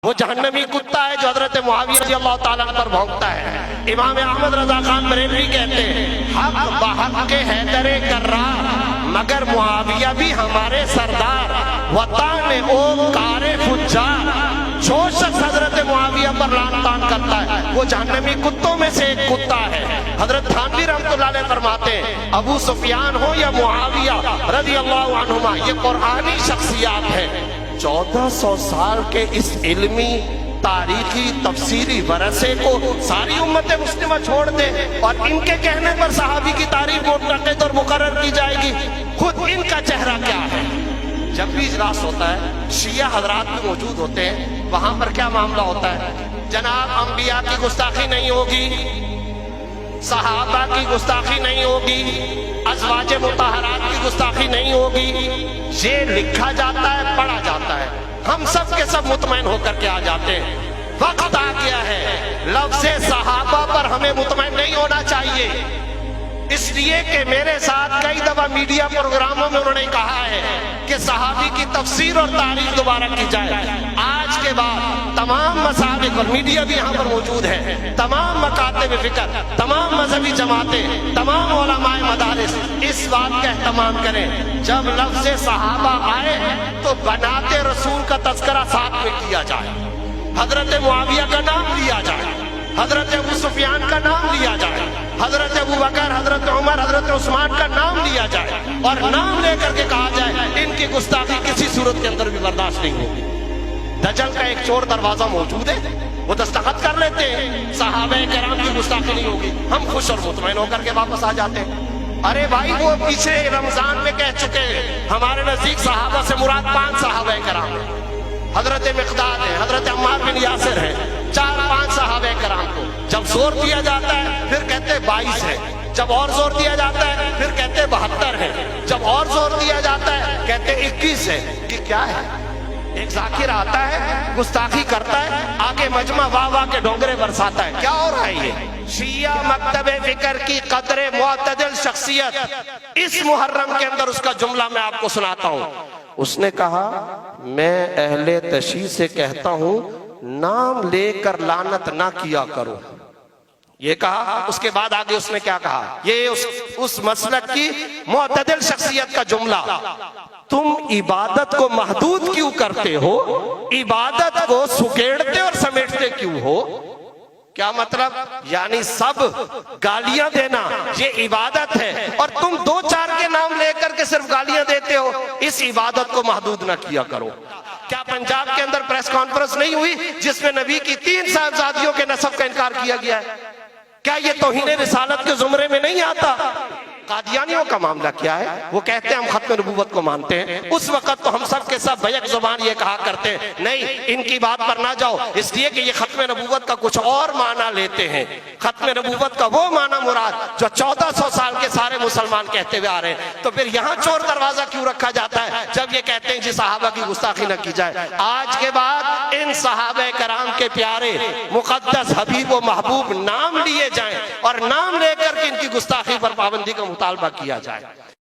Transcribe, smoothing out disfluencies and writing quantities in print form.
वो जहन्नमी कुत्ता है जो हजरत मुआविया रज़ियल्लाहु ताला पर भौंकता है। इमाम अहमद रजा खान बरेलवी कहते हैं हक बहक के हैदरे कर्रार, मगर मुआविया भी हमारे सरदार, वतान ओ कारे फुज्जार। जो शख्स हजरत मुआविया पर लान तान करता है वो जहन्नमी कुत्तों में से एक कुत्ता है। हजरत थानवी रहमतुल्लाह अलैह फरमाते हैं अबू सुफियान हो या मुआविया रज़ियल्लाहु अन्हुमा, ये कुरानी शख्सियात है। 1400 साल के इस इल्मी तारीखी तफसीरी वरसे को सारी उम्मत मुस्लिमा छोड़ दे और इनके कहने पर सहाबी की तारीफ मुनक़िद और मुकर्रर की जाएगी। खुद इनका चेहरा क्या है? जब भी इजलास होता है शिया हजरात भी मौजूद होते हैं, वहां पर क्या मामला होता है? जनाब अंबिया की गुस्ताखी नहीं होगी, सहाबा की गुस्ताखी नहीं होगी, अज़वाज मुतहरात की गुस्ताखी नहीं होगी। ये लिखा जाता है, पढ़ा जाता है, हम सब के सब मुतमईन होकर के आ जाते हैं। वक्त आ गया है लफ्ज़े सहाबा पर हमें मुतमईन नहीं होना चाहिए, इसलिए कि मेरे साथ कई दफा मीडिया प्रोग्रामों में उन्होंने कहा है कि सहाबी की तफसीर और तारीफ दोबारा की जाए। आज के बाद तमाम मसालिक और मीडिया भी यहाँ पर मौजूद है, तमाम मकातिब फिक्र, तमाम मजहबी जमातें, तमाम उलमाए मदारिस इस बात का एहतमाम करें जब लफ्ज़े सहाबा आए तो बनाते रसूल का तज़किरा साथ में किया जाए, हजरत मुआविया का नाम लिया जाए, हजरत अबू सुफियान का नाम लिया जाए, हजरत अबू बकर, हजरत उमर, हजरत उस्मान का नाम लिया जाए और नाम लेकर के कहा जाए इनकी गुस्ताखी किसी सूरत के अंदर भी बर्दाश्त नहीं होगी। दजल का एक चोर दरवाजा मौजूद है, वो दस्तखत कर लेते हैं सहाबे किराम की गुस्ताखी नहीं होगी, हम खुश और मुतमईन होकर के वापस आ जाते हैं। अरे भाई वो पीछे रमजान में कह चुके हमारे नजदीक सहाबा से मुराद 5 सहाबे किराम है, हजरत मिक़दाद है, हजरत अम्मार बिन यासिर है, 4-5 सहाबे किराम को जब जोर दिया जाता है फिर कहते 22 है, जब और जोर दिया जाता है फिर कहते 72 है, जब और जोर दिया जाता है कहते 21 है। कि क्या है? एक जाकिर आता है गुस्ताखी करता है, आगे मजमा वाह वाह के डोंगरे बरसाता है। क्या हो रहा है ये? शिया मकतबे फिक्र की कदरे मुअतदिल शख्सियत, इस मुहर्रम के अंदर उसका जुमला मैं आपको सुनाता हूँ। उसने कहा मैं अहले तशी से कहता हूं नाम लेकर लानत ना किया करो, ये कहा। उसके बाद आगे उसने क्या कहा? ये उस मसलक की मुअतदिल शख्सियत का जुमला, तुम इबादत को महदूद क्यों करते हो, इबादत को सुकेड़ते और समेटते क्यों हो? क्या मतलब? यानी सब गालियां देना ये इबादत है और तुम 2-4 के नाम लेकर के सिर्फ गालियां देते हो, इस इबादत को महदूद ना किया करो। क्या पंजाब के अंदर प्रेस कॉन्फ्रेंस नहीं हुई जिसमें नबी की 3 साहबजादियों के नसब का इनकार किया गया है? क्या ये तौहीन रिसालत के जुमरे में नहीं आता? कादियानियों का मामला क्या है? वो कहते हैं हम खत्म नबूवत को मानते हैं। उस वक्त तो हम सब के सब बैक जुबान ये कहा करते हैं नहीं इनकी बात पर ना जाओ, इसलिए कि ये खत्म नबूवत का कुछ और माना लेते हैं। खत्म नबूवत का वो माना मुराद जो 1400 साल के सारे मुसलमान कहते हुए आ रहे हैं। तो फिर यहाँ चोर दरवाजा क्यों रखा जाता है जब ये कहते हैं जी सहाबा की गुस्ताखी न की जाए? आज के बाद इन सहाबे कराम के प्यारे मुकद्दस हबीब व महबूब नाम लिए जाएं और नाम लेकर के इनकी गुस्ताखी पर पाबंदी का मुतालबा किया जाए।